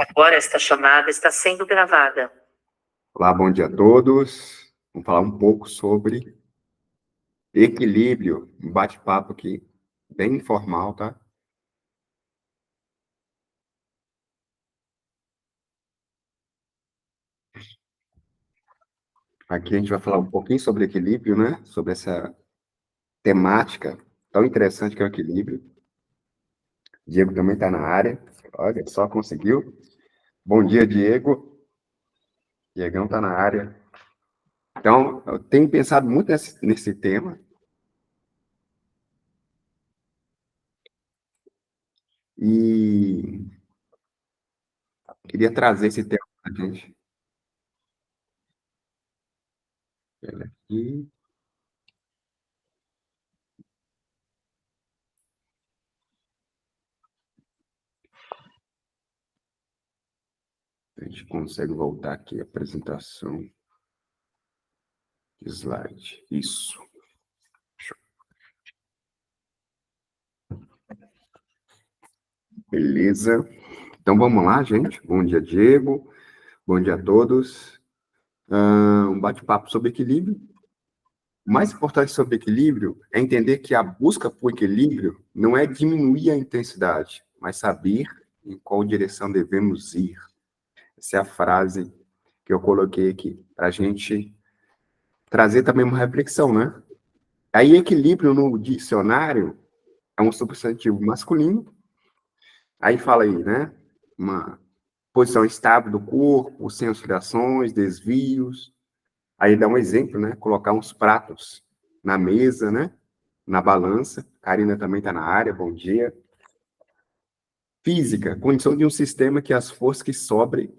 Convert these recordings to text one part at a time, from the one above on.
Agora esta chamada está sendo gravada. Olá, bom dia a todos. Vamos falar um pouco sobre equilíbrio, um bate-papo aqui, bem informal, tá? Aqui a gente vai falar um pouquinho sobre equilíbrio, né? Sobre essa temática tão interessante que é o equilíbrio. Diego também está na área. Olha, só conseguiu. Bom dia, Diego. Diegão está na área. Então, eu tenho pensado muito nesse tema. E queria trazer esse tema para a gente. Olha aqui. A gente consegue voltar aqui a apresentação. Slide. Isso. Beleza. Então vamos lá, gente. Bom dia, Diego. Bom dia a todos. Um bate-papo sobre equilíbrio. O mais importante sobre equilíbrio é entender que a busca por equilíbrio não é diminuir a intensidade, mas saber em qual direção devemos ir. Essa é a frase que eu coloquei aqui, para a gente trazer também uma reflexão, né? Aí, equilíbrio no dicionário é um substantivo masculino. Aí fala aí, né? Uma posição estável do corpo, sem oscilações, desvios. Aí dá um exemplo, né? Colocar uns pratos na mesa, né? Na balança. Karina também está na área, bom dia. Física, condição de um sistema que as forças que sobrem,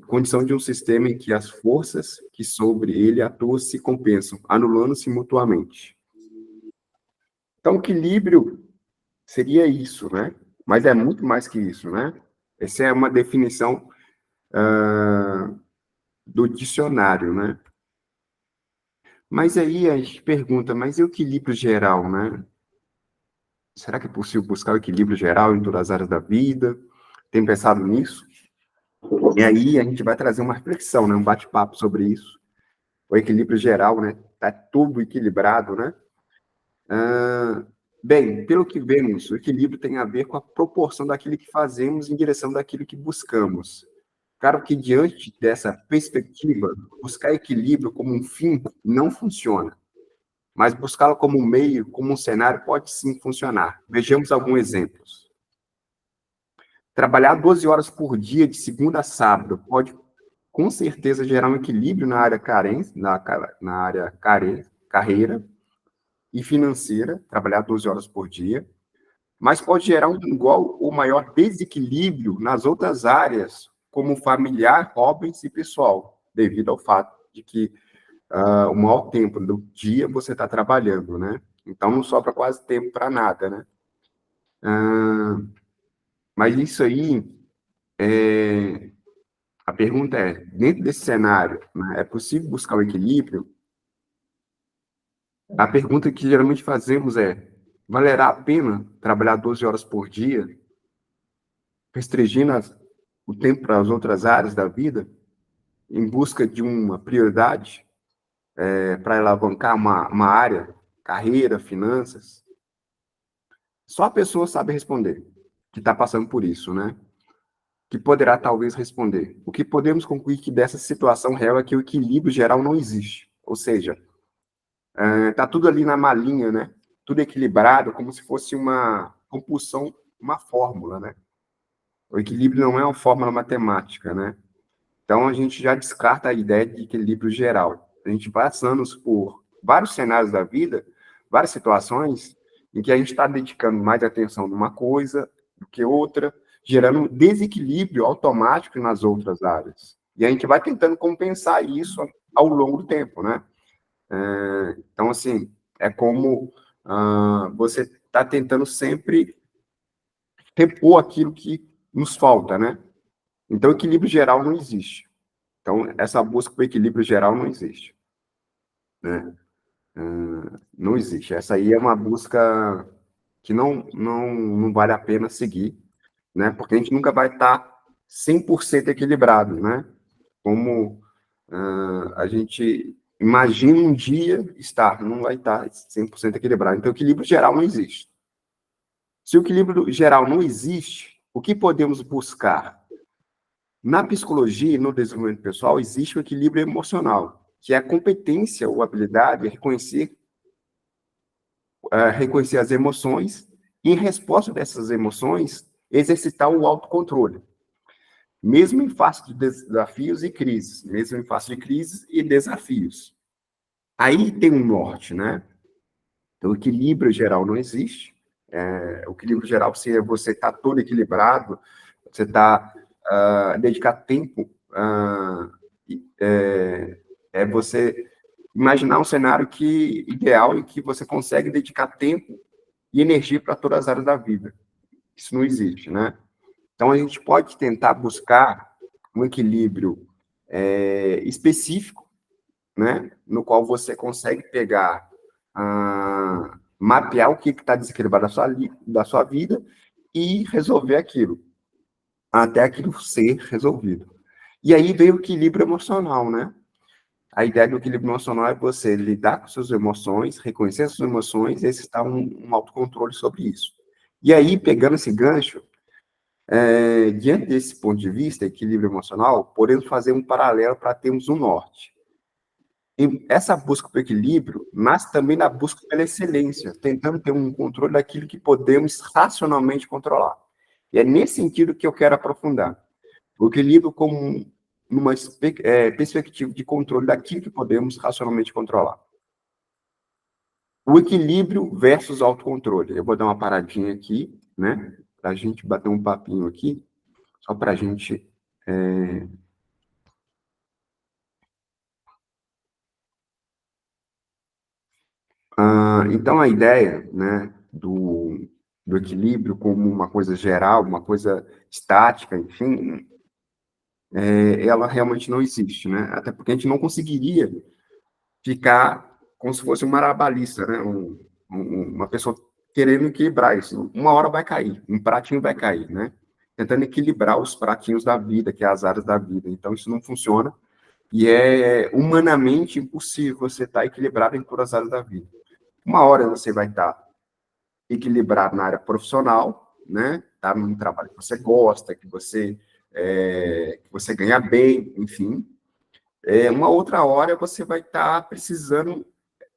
condição de um sistema em que as forças que sobre ele atuam se compensam, anulando-se mutuamente. Então, equilíbrio seria isso, né? Mas é muito mais que isso, né? Essa é uma definição do dicionário, né? Mas aí a gente pergunta, mas e o equilíbrio geral, né? Será que é possível buscar o equilíbrio geral em todas as áreas da vida? Tem pensado nisso? E aí a gente vai trazer uma reflexão, né? Um bate-papo sobre isso. O equilíbrio geral, né? Tá tudo equilibrado, né? Bem, pelo que vemos, o equilíbrio tem a ver com a proporção daquilo que fazemos em direção daquilo que buscamos. Claro que diante dessa perspectiva, buscar equilíbrio como um fim não funciona. Mas buscá-lo como um meio, como um cenário, pode sim funcionar. Vejamos alguns exemplos. Trabalhar 12 horas por dia, de segunda a sábado, pode com certeza gerar um equilíbrio na área carreira e financeira, trabalhar 12 horas por dia, mas pode gerar um igual ou maior desequilíbrio nas outras áreas, como familiar, hobbies e pessoal, devido ao fato de que o maior tempo do dia você está trabalhando, né? Então não sobra quase tempo para nada, né? Mas isso aí, a pergunta é, dentro desse cenário, né, é possível buscar o equilíbrio? A pergunta que geralmente fazemos é, valerá a pena trabalhar 12 horas por dia, restringindo o tempo para as outras áreas da vida, em busca de uma prioridade, para alavancar uma área, carreira, finanças? Só a pessoa sabe responder, que está passando por isso, né? Que poderá talvez responder. O que podemos concluir que dessa situação real é que o equilíbrio geral não existe. Ou seja, está tudo ali na malinha, né? Tudo equilibrado, como se fosse uma compulsão, uma fórmula, né? O equilíbrio não é uma fórmula matemática, né? Então a gente já descarta a ideia de equilíbrio geral. A gente passando por vários cenários da vida, várias situações em que a gente está dedicando mais atenção numa coisa do que outra, gerando um desequilíbrio automático nas outras áreas. E a gente vai tentando compensar isso ao longo do tempo, né? Então, assim, é como você está tentando sempre repor aquilo que nos falta, né? Então, equilíbrio geral não existe. Então, essa busca por equilíbrio geral não existe, né? Não existe. Essa aí é uma busca que não vale a pena seguir. né? Porque a gente nunca vai estar 100% equilibrado, né? Como a gente imagina um dia estar, não vai estar 100% equilibrado. Então, o equilíbrio geral não existe. Se o equilíbrio geral não existe, o que podemos buscar? Na psicologia e no desenvolvimento pessoal, existe o equilíbrio emocional, que é a competência ou habilidade de reconhecer as emoções e, em resposta dessas emoções, exercitar o autocontrole, mesmo em face de desafios e crises, mesmo em face de crises e desafios. Aí tem um norte, né? Então, o equilíbrio geral não existe. O equilíbrio geral seria você estar todo equilibrado, você dedicar tempo, você imaginar um cenário ideal em que você consegue dedicar tempo e energia para todas as áreas da vida. Isso não existe, né? Então, a gente pode tentar buscar um equilíbrio específico, né? No qual você consegue pegar, mapear o que está desequilibrado da sua vida e resolver aquilo, até aquilo ser resolvido. E aí vem o equilíbrio emocional, né? A ideia do equilíbrio emocional é você lidar com suas emoções, reconhecer as suas emoções e exercitar um autocontrole sobre isso. E aí, pegando esse gancho, diante desse ponto de vista, equilíbrio emocional, podemos fazer um paralelo para termos um norte. E essa busca pelo equilíbrio nasce também da busca pela excelência, tentando ter um controle daquilo que podemos racionalmente controlar. E é nesse sentido que eu quero aprofundar. O equilíbrio como numa perspectiva de controle daquilo que podemos racionalmente controlar. O equilíbrio versus autocontrole. Eu vou dar uma paradinha aqui, né? Para a gente bater um papinho aqui, só para a gente... Então, a ideia, né, do equilíbrio como uma coisa geral, uma coisa estática, enfim, ela realmente não existe, né? Até porque a gente não conseguiria ficar como se fosse um marabalista, né? Uma pessoa querendo equilibrar isso. Uma hora vai cair, um pratinho vai cair, né? Tentando equilibrar os pratinhos da vida, que é as áreas da vida. Então, isso não funciona e é humanamente impossível você estar equilibrado em todas as áreas da vida. Uma hora você vai estar equilibrado na área profissional, né? Tá num trabalho que você gosta, que você ganha bem, enfim. Uma outra hora você vai estar precisando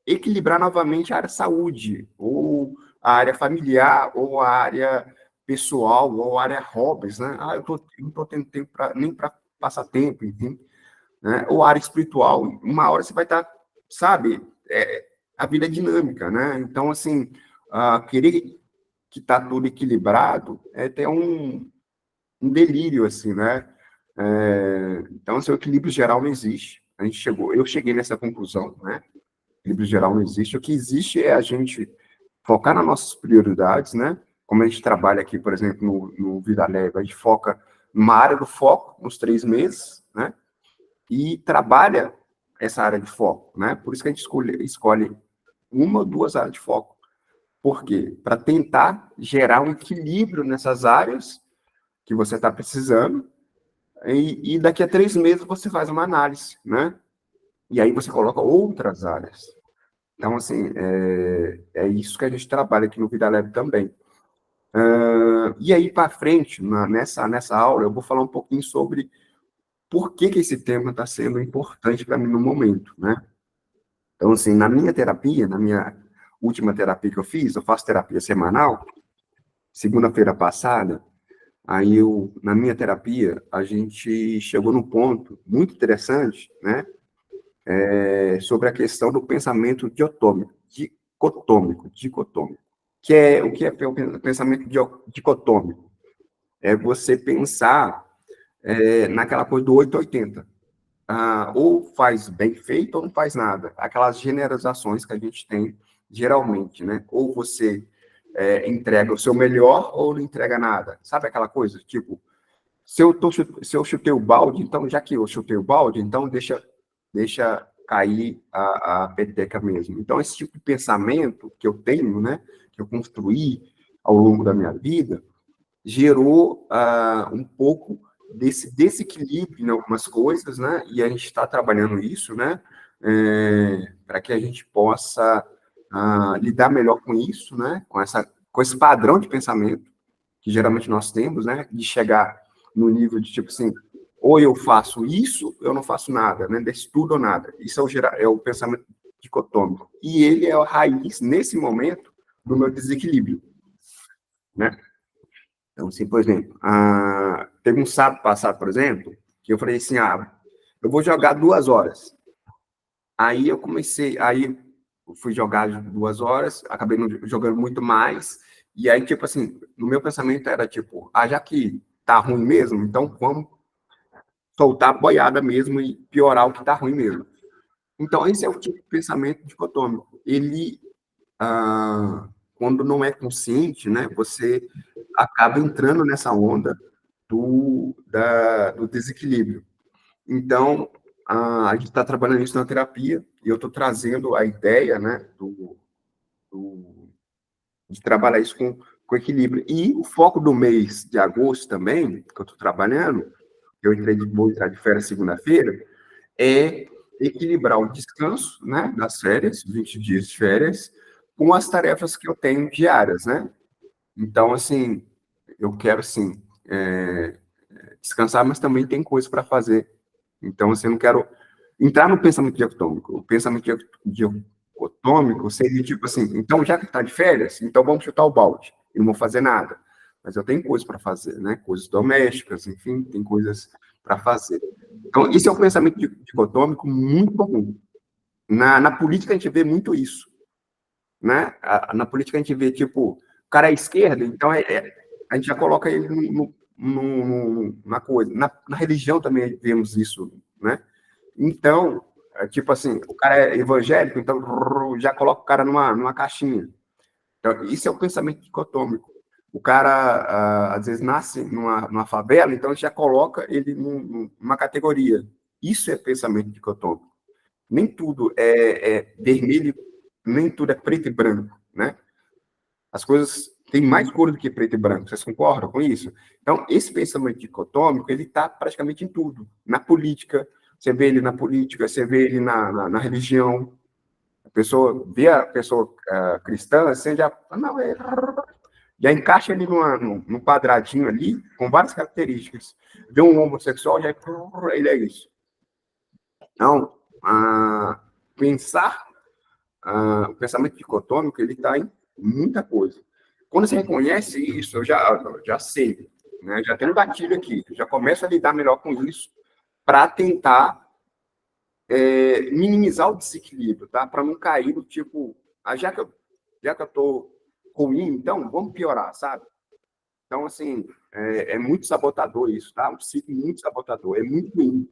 equilibrar novamente a área saúde, ou a área familiar, ou a área pessoal, ou a área hobbies, né? Eu não estou tendo tempo nem para passar tempo, enfim. Né? Ou a área espiritual, uma hora você vai estar, sabe, a vida é dinâmica, né? Então, assim, querer que está tudo equilibrado é até um delírio, assim, né? Então, assim, o equilíbrio geral não existe. Eu cheguei nessa conclusão, né? Equilíbrio geral não existe. O que existe é a gente focar nas nossas prioridades, né? Como a gente trabalha aqui, por exemplo, no Vida Leve, a gente foca numa área do foco, nos 3 meses, né? E trabalha essa área de foco, né? Por isso que a gente escolhe uma ou duas áreas de foco. Por quê? Para tentar gerar um equilíbrio nessas áreas que você está precisando, e daqui a 3 meses você faz uma análise, né? E aí você coloca outras áreas. Então, assim, é isso que a gente trabalha aqui no Vida Leve também. E aí, para frente, nessa aula, eu vou falar um pouquinho sobre por que esse tema está sendo importante para mim no momento, né? Então, assim, na minha última terapia que eu faço terapia semanal, segunda-feira passada, na minha terapia, a gente chegou num ponto muito interessante, né? Sobre a questão do pensamento dicotômico. O que é o pensamento dicotômico? É você pensar naquela coisa do 880. Ou faz bem feito ou não faz nada. Aquelas generalizações que a gente tem geralmente, né? Ou você entrega o seu melhor ou não entrega nada. Sabe aquela coisa? Tipo, se eu chutei o balde, então, já que eu chutei o balde, então deixa cair a peteca mesmo. Então, esse tipo de pensamento que eu tenho, né? Que eu construí ao longo da minha vida, gerou um pouco desse desequilíbrio em algumas coisas, né? E a gente está trabalhando isso, né? Para que a gente possa lidar melhor com isso, né? Com esse padrão de pensamento que geralmente nós temos, né? De chegar no nível de tipo assim, ou eu faço isso, eu não faço nada, né? Desse tudo ou nada. Isso é o pensamento dicotômico. E ele é a raiz, nesse momento, do meu desequilíbrio, né? Então, assim, por exemplo, teve um sábado passado, por exemplo, que eu falei assim, eu vou jogar 2 horas. Aí eu fui jogar 2 horas, acabei jogando muito mais, e aí, tipo assim, no meu pensamento era tipo, já que tá ruim mesmo, então vamos soltar a boiada mesmo e piorar o que tá ruim mesmo. Então, esse é o tipo de pensamento dicotômico. Ele, quando não é consciente, né, você acaba entrando nessa onda do desequilíbrio. Então, a gente está trabalhando isso na terapia, e eu estou trazendo a ideia, né, de trabalhar isso com equilíbrio. E o foco do mês de agosto também, que eu estou trabalhando, vou entrar de férias segunda-feira, é equilibrar o descanso, né, das férias, 20 dias de férias, com as tarefas que eu tenho diárias, né? Então, assim, eu quero, assim, descansar, mas também tem coisa para fazer. Então, assim, eu não quero entrar no pensamento diacotômico. O pensamento diacotômico seria tipo assim, então, já que está de férias, então vamos chutar o balde. E não vou fazer nada. Mas eu tenho coisas para fazer, né? Coisas domésticas, enfim, tem coisas para fazer. Então, isso é um pensamento dicotômico muito comum. Na política, a gente vê muito isso, né? Na política, a gente vê, tipo, o cara é esquerda, então a gente já coloca ele na coisa. Na religião também vemos isso, né? Então, tipo assim, o cara é evangélico, então já coloca o cara numa caixinha. Então, isso é o pensamento dicotômico. O cara, às vezes, nasce numa favela, então já coloca ele numa categoria. Isso é pensamento dicotômico. Nem tudo é vermelho, nem tudo é preto e branco, né? As coisas têm mais cor do que preto e branco. Vocês concordam com isso? Então, esse pensamento dicotômico, ele está praticamente em tudo. Na política, você vê ele na política, você vê ele na religião. A pessoa vê a pessoa cristã, assim, já, não, já encaixa ele num quadradinho ali, com várias características. Vê um homossexual, já ele é isso. Então, pensar o pensamento dicotômico, ele está em muita coisa. Quando você reconhece isso, eu já sei, né? Já tenho um gatilho aqui, já começo a lidar melhor com isso para tentar minimizar o desequilíbrio, tá? Para não cair do tipo, já que eu estou ruim, então vamos piorar, sabe? Então, assim, é muito sabotador isso, tá? Um ciclo muito sabotador, é muito ruim.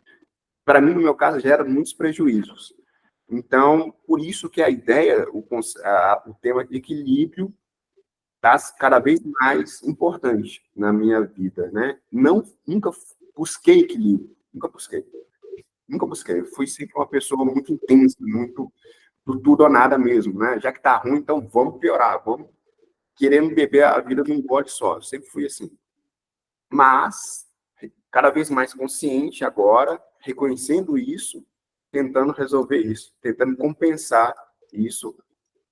Para mim, no meu caso, gera muitos prejuízos. Então, por isso que a ideia, o tema de equilíbrio está cada vez mais importante na minha vida, né? Nunca busquei equilíbrio, nunca busquei. Eu fui sempre uma pessoa muito intensa, muito do tudo ou nada mesmo, né? Já que está ruim, então vamos piorar, vamos querendo beber a vida num gole só. Eu sempre fui assim. Mas, cada vez mais consciente agora, reconhecendo isso, tentando resolver isso, tentando compensar isso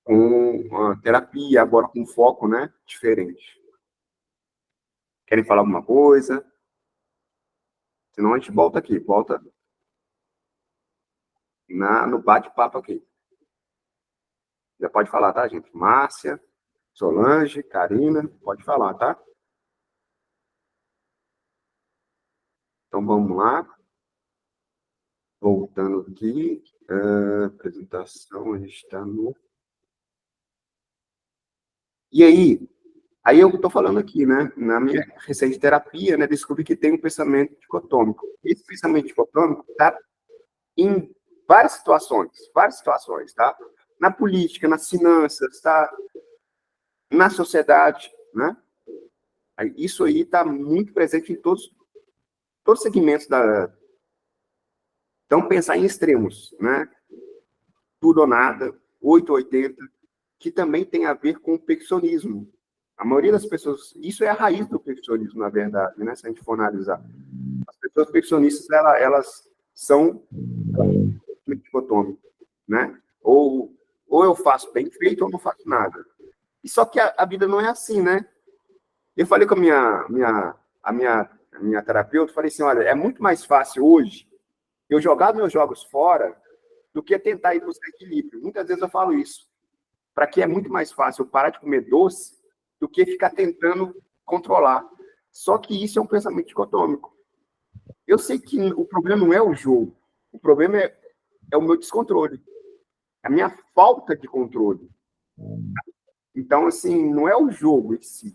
com uma terapia, agora com foco, né, diferente. Querem falar alguma coisa? Senão a gente volta no bate-papo aqui. Já pode falar, tá, gente? Márcia, Solange, Karina, pode falar, tá? Então vamos lá. Voltando aqui, apresentação, a gente está no. E aí eu estou falando aqui, né? Na minha recente terapia, né, descobri que tem um pensamento dicotômico. Esse pensamento dicotômico está em várias situações, tá? Na política, nas finanças, tá? Na sociedade, né? Isso aí está muito presente em todos os segmentos da. Então, pensar em extremos, né? Tudo ou nada, 8 ou 80, que também tem a ver com o perfeccionismo. A maioria das pessoas, isso é a raiz do perfeccionismo, na verdade, né? Se a gente for analisar. As pessoas perfeccionistas, elas são dicotômicas, né? Ou eu faço bem feito ou não faço nada. E só que a vida não é assim, né? Eu falei com a minha terapeuta, falei assim, olha, é muito mais fácil hoje eu jogar meus jogos fora do que tentar ir buscar equilíbrio. Muitas vezes eu falo isso. Para que é muito mais fácil eu parar de comer doce do que ficar tentando controlar. Só que isso é um pensamento dicotômico. Eu sei que o problema não é o jogo. O problema é o meu descontrole. A minha falta de controle. Então, assim, não é o jogo em si.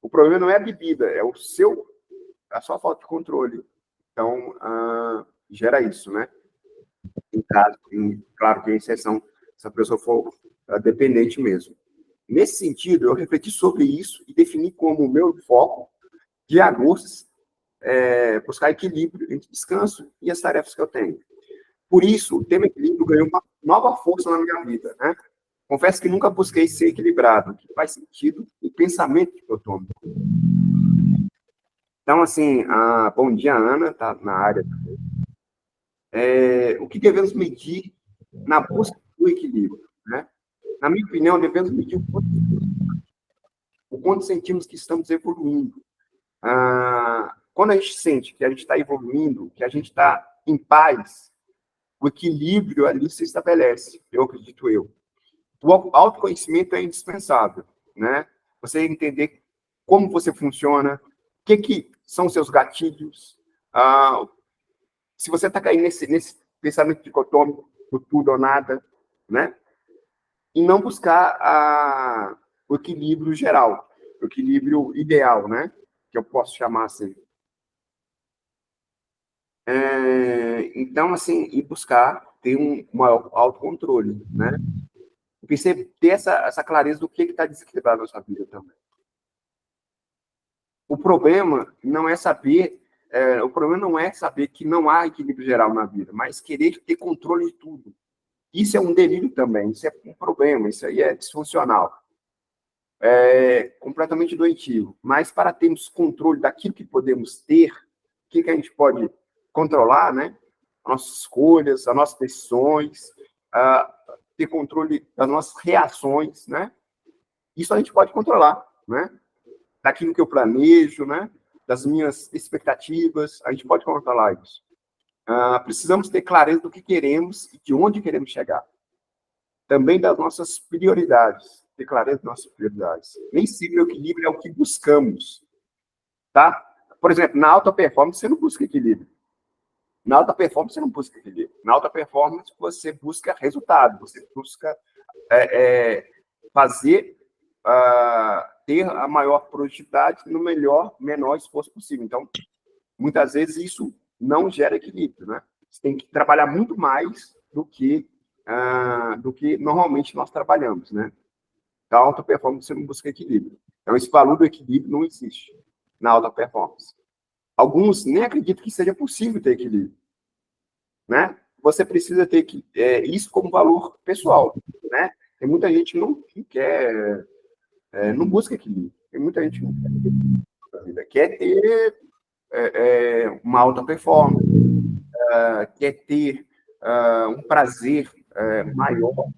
O problema não é a bebida, é a sua falta de controle. Então, gera isso, né? Claro que em exceção, se a pessoa for dependente mesmo. Nesse sentido, eu refleti sobre isso e defini como o meu foco de agosto buscar equilíbrio entre descanso e as tarefas que eu tenho. Por isso, o tema equilíbrio ganhou uma nova força na minha vida, né? Confesso que nunca busquei ser equilibrado, que faz sentido em pensamento que eu tomo. Então, assim, bom dia, Ana, tá na área. O que devemos medir na busca do equilíbrio, né? Na minha opinião, devemos medir o quanto sentimos que estamos evoluindo. Quando a gente sente que a gente está evoluindo, que a gente está em paz, o equilíbrio ali se estabelece, eu acredito eu. O autoconhecimento é indispensável, né? Você entender como você funciona, o que são os seus gatilhos, se você está caindo nesse pensamento dicotômico, do tudo ou nada, né? E não buscar o equilíbrio geral, o equilíbrio ideal, né? Que eu posso chamar assim. Então, assim, ir buscar ter um maior autocontrole, né? Ter essa clareza do que está desequilibrado na nossa vida também. O problema não é saber que não há equilíbrio geral na vida, mas querer ter controle de tudo. Isso é um delírio também, isso é um problema, isso aí é disfuncional. É completamente doentio. Mas para termos controle daquilo que podemos ter, o que a gente pode controlar, né? As nossas escolhas, as nossas decisões, ter controle das nossas reações, né? Isso a gente pode controlar, né? Daquilo que eu planejo, né? Das minhas expectativas, a gente pode controlar isso. Precisamos ter clareza do que queremos e de onde queremos chegar. Também das nossas prioridades, ter clareza das nossas prioridades. Nem sempre o equilíbrio é o que buscamos, tá? Por exemplo, na alta performance, você não busca equilíbrio. Na alta performance, você não busca equilíbrio. Na alta performance, você busca resultado, você busca ter a maior produtividade no menor esforço possível. Então, muitas vezes, isso não gera equilíbrio, né? Você tem que trabalhar muito mais do que normalmente nós trabalhamos, né? Na alta performance, você não busca equilíbrio. Então, esse valor do equilíbrio não existe na alta performance. Alguns nem acreditam que seja possível ter equilíbrio, né? Você precisa ter isso como valor pessoal, né? Tem muita gente que quer, não busca equilíbrio. Tem muita gente que quer ter uma alta performance, quer ter um prazer maior.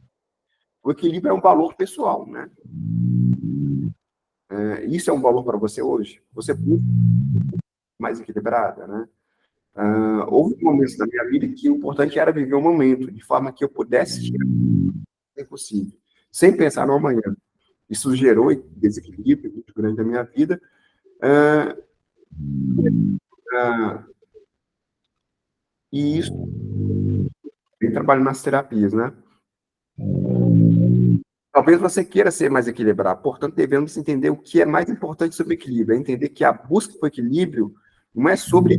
O equilíbrio é um valor pessoal, né? Isso é um valor para você hoje? Você busca mais equilibrada, né? Houve momentos na minha vida que o importante era viver o momento, de forma que eu pudesse tirar o possível, sem pensar no amanhã. Isso gerou desequilíbrio muito grande na minha vida. E isso eu trabalho nas terapias, né? Talvez você queira ser mais equilibrado, portanto, devemos entender o que é mais importante sobre equilíbrio, é entender que a busca por equilíbrio não é sobre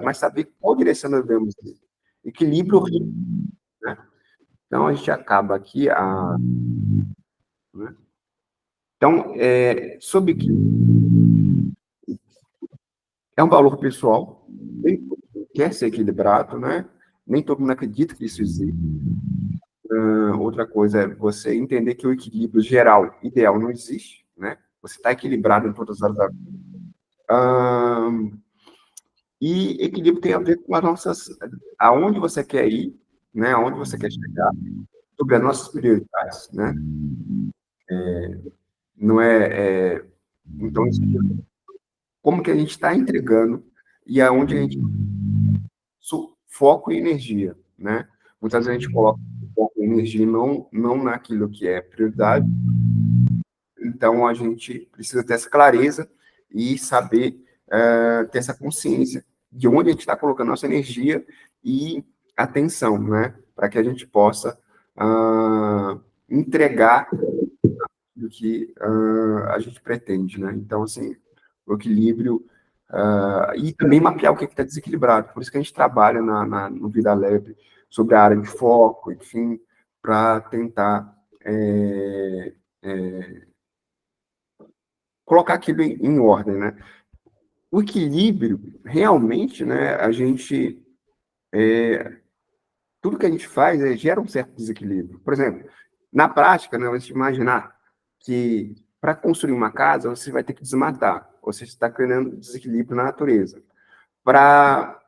mas saber qual direção nós devemos ter. Equilíbrio, né? Então, a gente acaba aqui né? Então, sobre equilíbrio, é um valor pessoal, nem todo mundo quer ser equilibrado, né? Nem todo mundo acredita que isso existe. outra coisa é você entender que o equilíbrio geral, ideal, não existe, né? Você está equilibrado em todas as áreas da vida. E equilíbrio tem a ver com as nossas, aonde você quer ir, né? Aonde você quer chegar, sobre as nossas prioridades, né? Não então, como que a gente está entregando e aonde a gente foco e energia, né? Muitas vezes a gente coloca foco e energia não naquilo que é prioridade. Então, a gente precisa ter essa clareza e saber ter essa consciência de onde a gente está colocando nossa energia e atenção, né? Para que a gente possa entregar o que a gente pretende, né? Então, assim, o equilíbrio e também mapear o que está desequilibrado. Por isso que a gente trabalha no Vida Leve sobre a área de foco, enfim, para tentar colocar aquilo em ordem, né? O equilíbrio, realmente, né, tudo que a gente faz gera um certo desequilíbrio. Por exemplo, na prática, né, você imaginar que para construir uma casa, você vai ter que desmatar, ou seja, está criando desequilíbrio na natureza. Para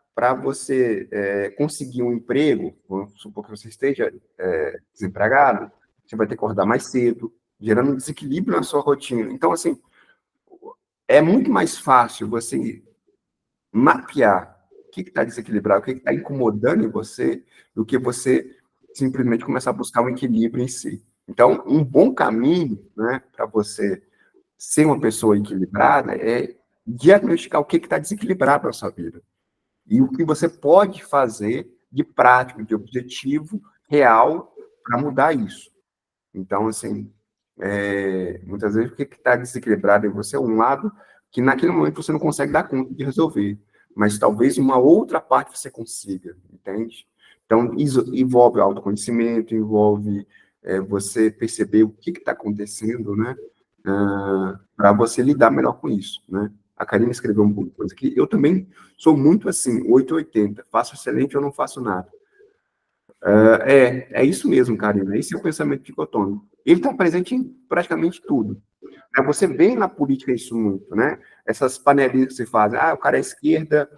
você conseguir um emprego, vamos supor que você esteja desempregado, você vai ter que acordar mais cedo, gerando um desequilíbrio na sua rotina. Então, assim, é muito mais fácil você mapear o que está desequilibrado, o que está incomodando em você, do que você simplesmente começar a buscar um equilíbrio em si. Então, um bom caminho, né, para você ser uma pessoa equilibrada é diagnosticar o que está desequilibrado na sua vida e o que você pode fazer de prático, de objetivo real para mudar isso. Então, assim, muitas vezes o que está desequilibrado em você é um lado que naquele momento você não consegue dar conta de resolver, mas talvez uma outra parte você consiga, entende? Então, isso envolve autoconhecimento, envolve você perceber o que está acontecendo, né? Para você lidar melhor com isso, né? A Karina escreveu uma coisa que eu também sou muito assim, 880, faço excelente ou não faço nada. É isso mesmo, Karina. Esse é o pensamento dicotômico. Ele está presente em praticamente tudo. Você vê na política isso muito, né? Essas panelinhas que se fazem. Ah, o cara é esquerda,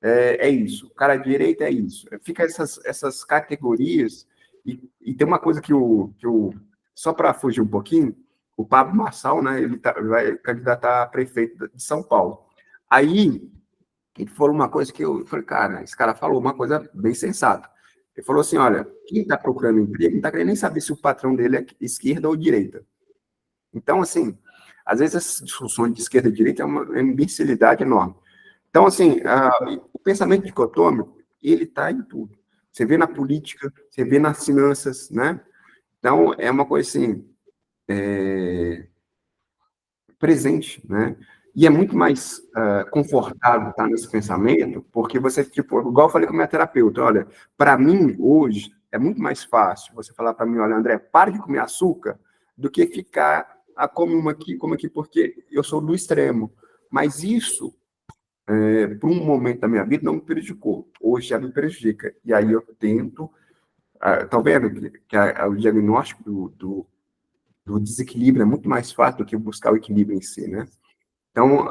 é isso. O cara é direita, é isso. Fica essas categorias. E tem uma coisa só para fugir um pouquinho, o Pablo Marçal, né? Ele vai candidatar a prefeito de São Paulo. Aí, ele falou uma coisa que eu falei, cara, esse cara falou uma coisa bem sensata. Ele falou assim, olha, quem está procurando emprego não está querendo nem saber se o patrão dele é esquerda ou direita. Então, assim, às vezes essas discussões de esquerda e direita é uma imbecilidade enorme. Então, assim, o pensamento dicotômico, ele está em tudo. Você vê na política, você vê nas finanças, né? Então, é uma coisa assim, presente, né? E é muito mais confortável estar nesse pensamento, porque você, tipo, igual eu falei com a minha terapeuta, olha, para mim, hoje, é muito mais fácil você falar para mim, olha, André, pare de comer açúcar, do que ficar, come uma aqui, come aqui, porque eu sou do extremo. Mas isso, por um momento da minha vida, não me prejudicou. Hoje já me prejudica. E aí eu tento, tá vendo que o diagnóstico do desequilíbrio é muito mais fácil do que buscar o equilíbrio em si, né? Então,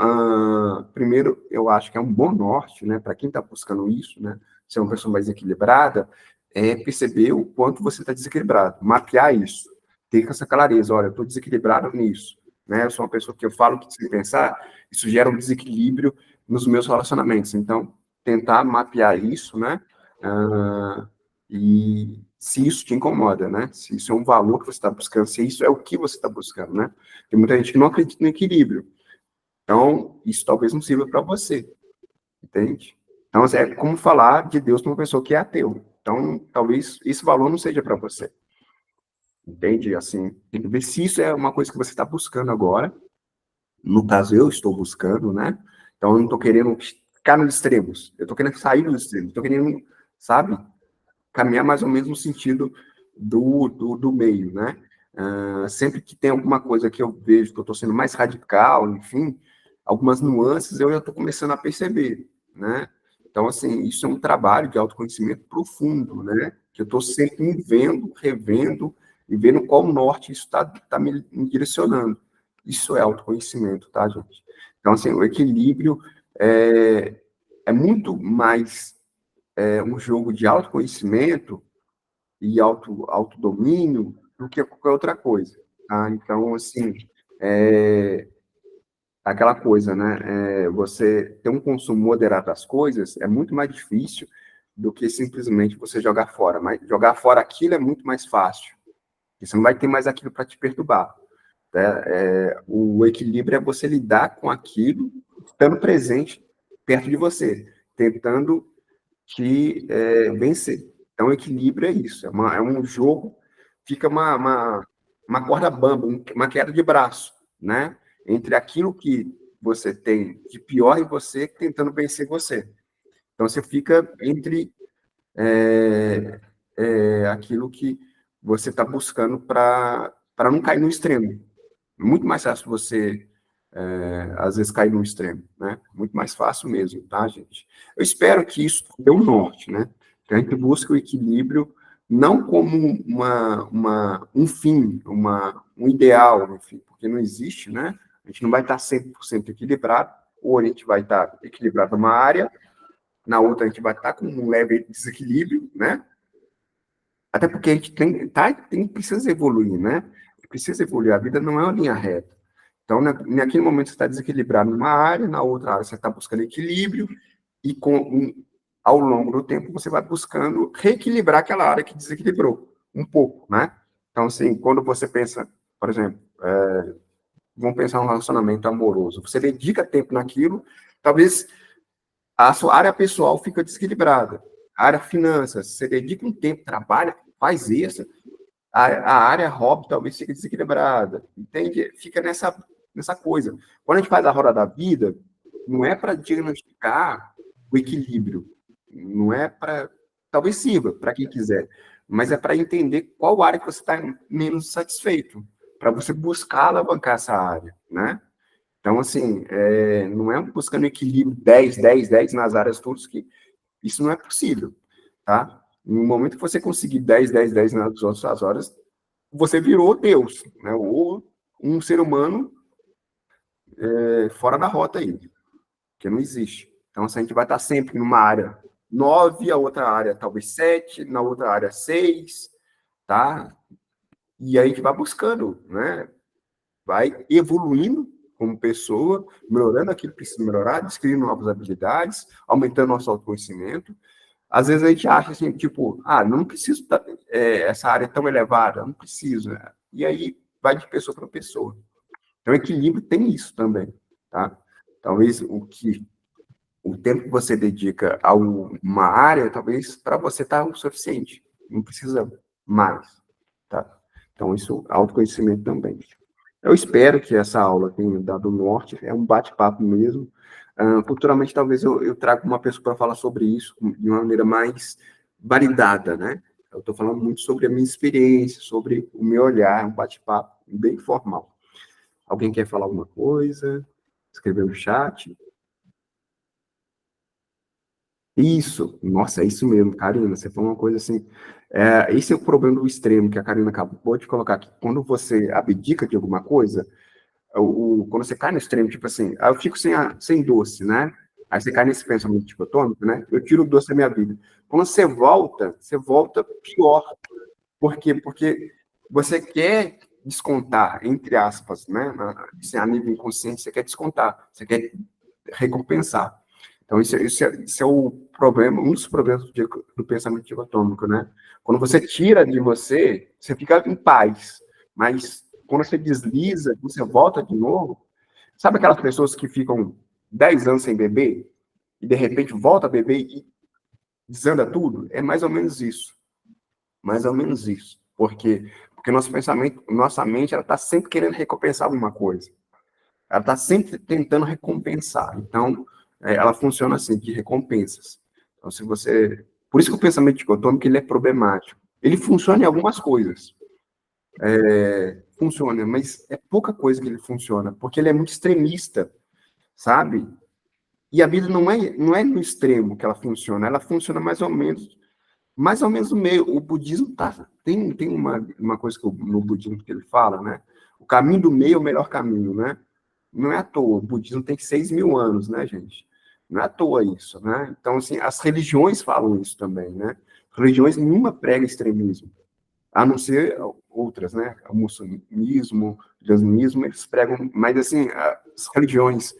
primeiro, eu acho que é um bom norte, né, para quem está buscando isso, né, ser uma pessoa mais equilibrada, é perceber o quanto você está desequilibrado, mapear isso, ter essa clareza, olha, eu estou desequilibrado nisso, né, eu sou uma pessoa que eu falo que, sem pensar, isso gera um desequilíbrio nos meus relacionamentos, então, tentar mapear isso, né, e se isso te incomoda, né, se isso é um valor que você está buscando, se isso é o que você está buscando, né, tem muita gente que não acredita no equilíbrio. Então, isso talvez não sirva para você, entende? Então, assim, é como falar de Deus para uma pessoa que é ateu. Então, talvez esse valor não seja para você, entende? Assim, tem que ver se isso é uma coisa que você está buscando agora. No caso, eu estou buscando, né? Então, eu não estou querendo ficar nos extremos. Eu estou querendo sair dos extremos. Estou querendo, sabe, caminhar mais ou menos no sentido do meio, né? Sempre que tem alguma coisa que eu vejo que eu estou sendo mais radical, enfim, algumas nuances eu já estou começando a perceber, né? Então, assim, isso é um trabalho de autoconhecimento profundo, né? Que eu estou sempre me vendo, revendo e vendo qual norte isso está me direcionando. Isso é autoconhecimento, tá, gente? Então, assim, o equilíbrio é muito mais um jogo de autoconhecimento e autodomínio do que qualquer outra coisa, tá? Então, assim, é, aquela coisa, né? Você ter um consumo moderado das coisas é muito mais difícil do que simplesmente você jogar fora. Mas jogar fora aquilo é muito mais fácil. Porque você não vai ter mais aquilo para te perturbar. Né? O equilíbrio é você lidar com aquilo, estando presente perto de você, tentando te vencer. Então, equilíbrio é isso. É um jogo, fica uma corda bamba, uma queda de braço, né? Entre aquilo que você tem de pior em você, tentando vencer você. Então, você fica entre aquilo que você está buscando para não cair no extremo. Muito mais fácil você, às vezes, cair no extremo, né? Muito mais fácil mesmo, tá, gente? Eu espero que isso dê um norte, né? Que a gente busque o equilíbrio não como um fim, um ideal, enfim, porque não existe, né? A gente não vai estar 100% equilibrado, ou a gente vai estar equilibrado numa área, na outra a gente vai estar com um leve desequilíbrio, né? Até porque a gente precisa evoluir, né? Precisa evoluir. A vida não é uma linha reta. Então, naquele momento você está desequilibrado numa área, na outra área você está buscando equilíbrio, e ao longo do tempo você vai buscando reequilibrar aquela área que desequilibrou um pouco, né? Então, assim, quando você pensa, por exemplo, vamos pensar um relacionamento amoroso, você dedica tempo naquilo, talvez a sua área pessoal fica desequilibrada. A área finanças, você dedica um tempo, trabalha, faz isso, a área hobby talvez fique desequilibrada, entende? Fica nessa coisa. Quando a gente faz a roda da vida, não é para diagnosticar o equilíbrio, não é para. Talvez sirva para quem quiser, mas é para entender qual área que você está menos satisfeito, para você buscar alavancar essa área, né? Então, assim, não é buscando equilíbrio 10 nas áreas todas, que isso não é possível, tá? No momento que você conseguir 10 nas outras áreas, você virou Deus, né? Ou um ser humano fora da rota aí, que não existe. Então, assim, a gente vai estar sempre numa área 9, a outra área talvez 7, na outra área 6, tá? E aí a gente vai buscando, né? Vai evoluindo como pessoa, melhorando aquilo que precisa melhorar, descobrindo novas habilidades, aumentando nosso autoconhecimento. Às vezes a gente acha assim, tipo, não preciso, essa área é tão elevada, não preciso, né? E aí vai de pessoa para pessoa. Então, equilíbrio tem isso também, tá? Talvez o tempo que você dedica a uma área, talvez para você está o suficiente, não precisa mais, tá? Então, isso, autoconhecimento também. Eu espero que essa aula tenha dado norte, é um bate-papo mesmo. Futuramente, talvez eu traga uma pessoa para falar sobre isso de uma maneira mais validada, né? Eu estou falando muito sobre a minha experiência, sobre o meu olhar, um bate-papo bem formal. Alguém quer falar alguma coisa? Escrever no chat? Isso, nossa, é isso mesmo, Karina, você falou uma coisa assim, esse é o problema do extremo que a Karina acabou de colocar aqui. Quando você abdica de alguma coisa, quando você cai no extremo, tipo assim, eu fico sem doce, né? Aí você cai nesse pensamento dicotômico, né? Eu tiro o doce da minha vida. Quando você volta pior. Por quê? Porque você quer descontar, entre aspas, né? Assim, a nível inconsciente, você quer descontar, você quer recompensar. Então, isso é o problema, um dos problemas do pensamento dicotômico, né? Quando você tira de você, você fica em paz. Mas quando você desliza, você volta de novo. Sabe aquelas pessoas que ficam 10 anos sem beber e de repente volta a beber e desanda tudo? É mais ou menos isso. Mais ou menos isso. Por quê? Porque nosso pensamento, nossa mente, ela está sempre querendo recompensar alguma coisa. Ela está sempre tentando recompensar. Então, ela funciona assim, de recompensas. Então, se você... Por isso que o pensamento dicotômico, ele é problemático. Ele funciona em algumas coisas. Funciona, mas é pouca coisa que ele funciona, porque ele é muito extremista, sabe? E a vida não é no extremo que ela funciona mais ou menos mais ou menos o meio. O budismo tem uma coisa no budismo que ele fala, né? O caminho do meio é o melhor caminho, né? Não é à toa. O budismo tem 6.000 anos, né, gente? Não é à toa isso, né? Então, assim, as religiões falam isso também, né? Religiões, nenhuma prega extremismo, a não ser outras, né? O muçulmanismo, o judaísmo, eles pregam, mas, assim, as religiões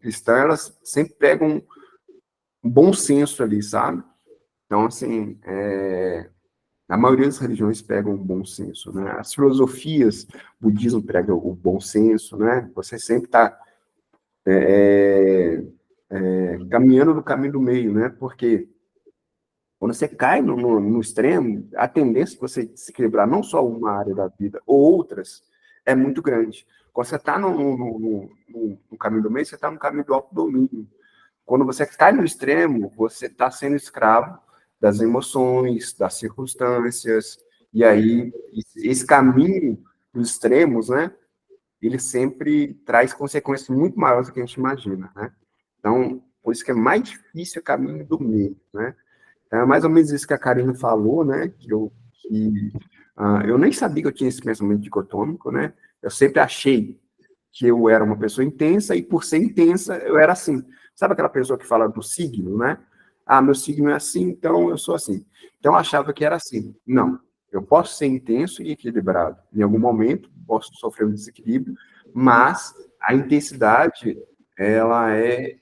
cristãs, elas sempre pregam um bom senso ali, sabe? Então, assim, a maioria das religiões pegam o bom senso, né? As filosofias, o budismo prega o bom senso, né? Você sempre está caminhando no caminho do meio, né? Porque quando você cai no extremo, a tendência de você se equilibrar não só uma área da vida, ou outras, é muito grande. Quando você está no caminho do meio, você está no caminho do autodomínio. Quando você cai no extremo, você está sendo escravo das emoções, das circunstâncias, e aí esse caminho dos extremos, né, ele sempre traz consequências muito maiores do que a gente imagina, né? Então, por isso que é mais difícil o caminho do meio, né? É mais ou menos isso que a Karina falou, né? Eu nem sabia que eu tinha esse pensamento dicotômico, né? Eu sempre achei que eu era uma pessoa intensa e por ser intensa eu era assim. Sabe aquela pessoa que fala do signo, né? Ah, meu signo é assim, então eu sou assim. Então eu achava que era assim. Não, eu posso ser intenso e equilibrado. Em algum momento posso sofrer um desequilíbrio, mas a intensidade ela é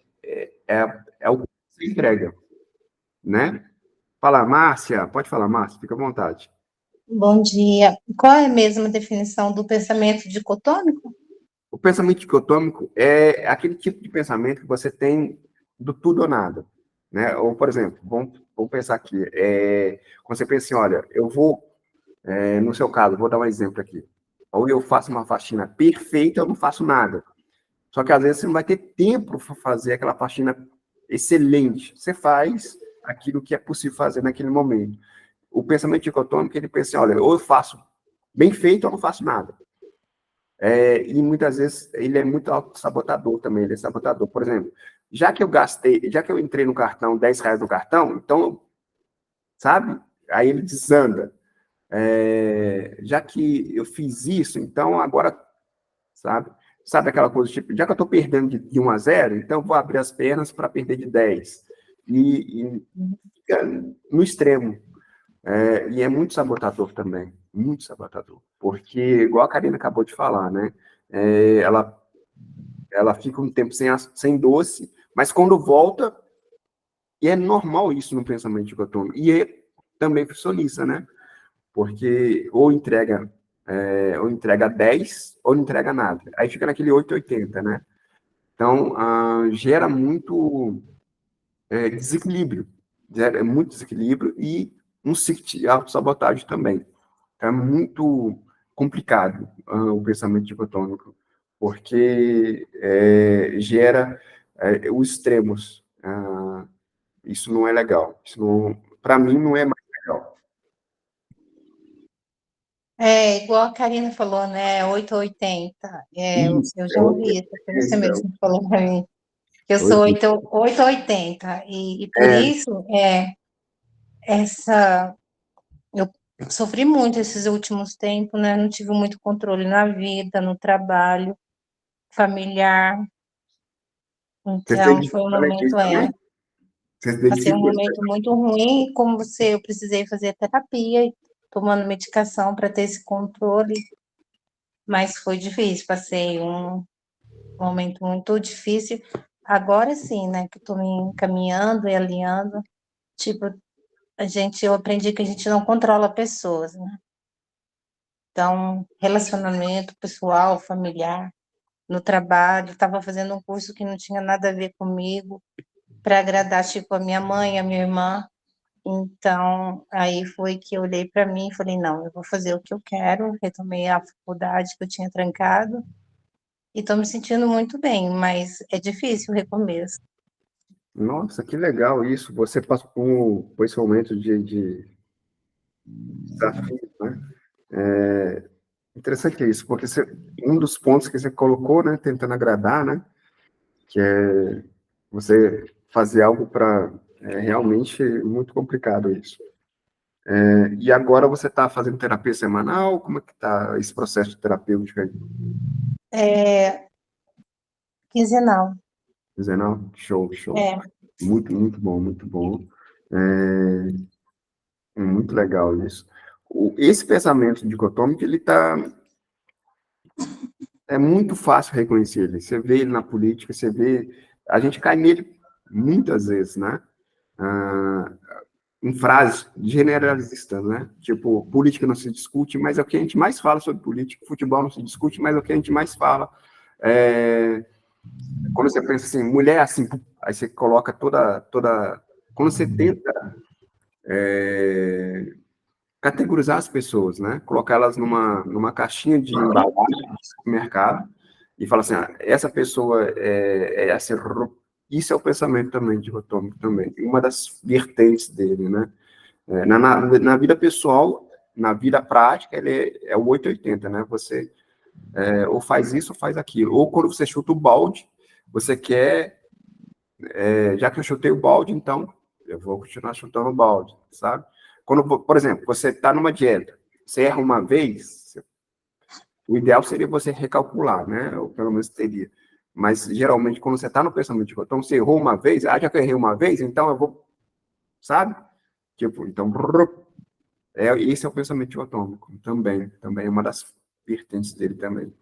o que você entrega, né? Fala, Márcia, pode falar, Márcia, fica à vontade. Bom dia. Qual é mesmo a definição do pensamento dicotômico? O pensamento dicotômico é aquele tipo de pensamento que você tem do tudo ou nada, né? Ou, por exemplo, vamos pensar aqui, quando você pensa assim, olha, eu vou, no seu caso, vou dar um exemplo aqui, ou eu faço uma faxina perfeita, eu não faço nada. Só que às vezes você não vai ter tempo para fazer aquela faxina excelente. Você faz aquilo que é possível fazer naquele momento. O pensamento dicotômico, ele pensa assim, olha, ou eu faço bem feito ou não faço nada. E muitas vezes ele é muito sabotador também, ele é sabotador. Por exemplo, já que eu entrei no cartão, R$ 10 no cartão, então, sabe? Aí ele desanda. Já que eu fiz isso, então agora, sabe? Sabe aquela coisa, tipo, já que eu estou perdendo de 1-0, então eu vou abrir as pernas para perder de 10. E fica no extremo. E é muito sabotador também, muito sabotador. Porque, igual a Karina acabou de falar, né? Ela fica um tempo sem doce, mas quando volta, e é normal isso no pensamento dicotômico, e também funcionista, né? Porque ou entrega 10, ou não entrega nada. Aí fica naquele 880, né? Então, gera muito desequilíbrio, gera muito desequilíbrio e um ciclo de autossabotagem também. Então, é muito complicado o pensamento dicotômico, porque gera os extremos. Isso não é legal. Isso, para mim, não é mais legal. É, igual a Karina falou, né? 880. Isso, Eu é já outra ouvi isso, foi você experiência. mesmo que falou para mim. Que eu sou Oito. 880. E por É, isso, essa. Eu sofri muito esses últimos tempos, né? Não tive muito controle na vida, no trabalho, familiar. você se Então, foi dedica um para momento, isso também? Você se passei um dedica momento muito ruim, como você, eu precisei fazer terapia, tomando medicação para ter esse controle, mas foi difícil, passei um momento muito difícil. Agora sim, né, que eu estou me encaminhando e alinhando, tipo, eu aprendi que a gente não controla pessoas, né? Então, relacionamento pessoal, familiar, no trabalho, estava fazendo um curso que não tinha nada a ver comigo, para agradar, tipo, a minha mãe, a minha irmã. Então, aí foi que eu olhei para mim e falei, não, eu vou fazer o que eu quero, retomei a faculdade que eu tinha trancado e estou me sentindo muito bem, mas é difícil o recomeço. Nossa, que legal isso. Você passou por esse momento de desafio, né? Interessante isso, porque um dos pontos que você colocou, né, tentando agradar, né, que é você fazer algo para É realmente muito complicado isso. E agora você está fazendo terapia semanal? Como é que está esse processo de terapêutico aí? É, quinzenal. Dizendo, show, show. É, Muito, muito bom, muito bom. Muito legal isso. Esse pensamento dicotômico, ele tá, é muito fácil reconhecer ele. Você vê ele na política, você vê, a gente cai nele muitas vezes, né? Ah, em frases generalistas, né? Tipo, política não se discute, mas é o que a gente mais fala sobre política. Futebol não se discute, mas é o que a gente mais fala. É, quando você pensa assim, mulher assim, aí você coloca toda. Quando você tenta categorizar as pessoas, né? Colocar elas numa caixinha de embalagem de supermercado e falar assim, ah, essa pessoa é assim, isso é o pensamento também dicotômico também. Uma das vertentes dele, né? Na vida pessoal, na vida prática, ele é o 880, né? Você ou faz isso ou faz aquilo. Ou quando você chuta o balde, você quer, já que eu chutei o balde, então eu vou continuar chutando o balde, sabe? Quando, por exemplo, você está numa dieta, você erra uma vez, o ideal seria você recalcular, né? Ou pelo menos teria. Mas geralmente, quando você está no pensamento de então você errou uma vez, já que eu errei uma vez, então eu vou, sabe? Tipo, então, esse é o pensamento dicotômico também é uma das vertentes dele também.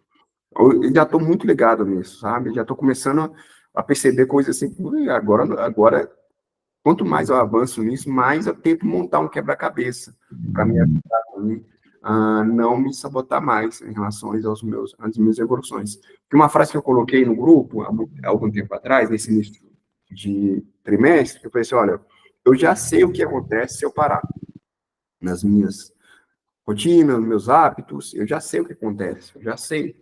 Eu já estou muito ligado nisso, sabe? Já estou começando a perceber coisas assim, agora, quanto mais eu avanço nisso, mais eu tento montar um quebra-cabeça para me ajudar a não me sabotar mais em relação às minhas evoluções. Porque uma frase que eu coloquei no grupo há algum tempo atrás, nesse início de trimestre, eu falei assim, olha, eu já sei o que acontece se eu parar nas minhas rotinas, nos meus hábitos, eu já sei o que acontece, eu já sei.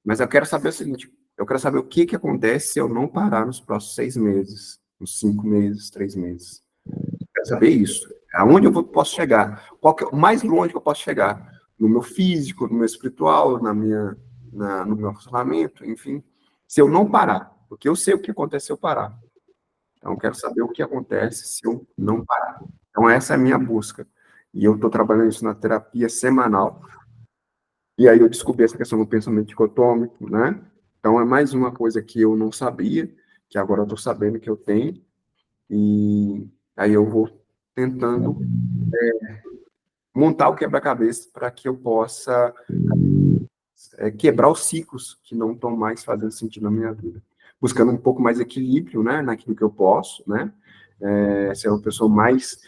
Mas eu quero saber o seguinte, eu quero saber o que acontece se eu não parar nos próximos 6 meses, nos 5 meses, 3 meses. Eu quero saber isso. Aonde posso chegar? O mais longe que eu posso chegar? No meu físico, no meu espiritual, no meu relacionamento, enfim. Se eu não parar, porque eu sei o que acontece se eu parar. Então, eu quero saber o que acontece se eu não parar. Então, essa é a minha busca. E eu estou trabalhando isso na terapia semanal. E aí eu descobri essa questão do pensamento dicotômico, né? Então, é mais uma coisa que eu não sabia, que agora eu estou sabendo que eu tenho. E aí eu vou tentando montar o quebra-cabeça para que eu possa quebrar os ciclos que não estão mais fazendo sentido na minha vida. Buscando um pouco mais equilíbrio, né? Naquilo que eu posso, né? Ser uma pessoa mais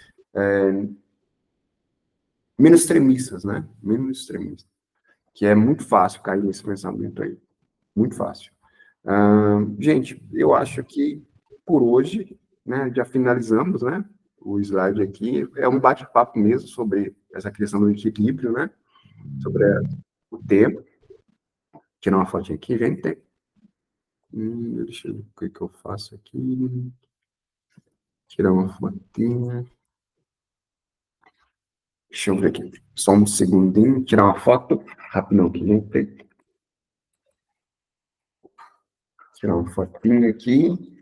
menos extremistas, né? Menos extremista. Que é muito fácil cair nesse pensamento aí. Muito fácil. Gente, eu acho que por hoje, né, já finalizamos, né? O slide aqui é um bate-papo mesmo sobre essa questão do equilíbrio, né? Sobre o tempo. Tirar uma fotinha aqui, gente. Deixa eu ver o que eu faço aqui. Tirar uma fotinha. Deixa eu ver aqui. Só um segundinho. Tirar uma foto. Rapidão aqui, gente. Tirar uma fotinha aqui.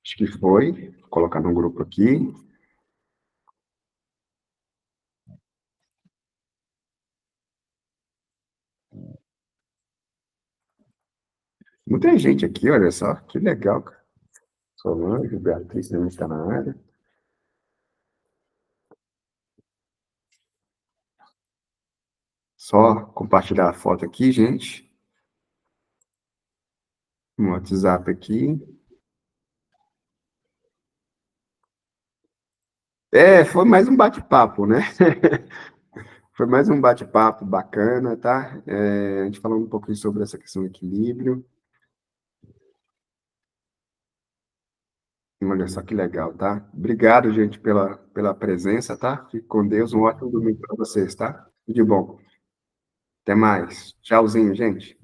Acho que foi. Vou colocar no grupo aqui. Muita gente aqui, olha só. Que legal, cara. Solange, Beatriz também está na área. Só compartilhar a foto aqui, gente. No WhatsApp aqui. Foi mais um bate-papo, né? Foi mais um bate-papo bacana, tá? A gente falando um pouquinho sobre essa questão do equilíbrio. Olha só que legal, tá? Obrigado, gente, pela presença, tá? Fique com Deus. Um ótimo domingo para vocês, tá? Tudo de bom. Até mais. Tchauzinho, gente.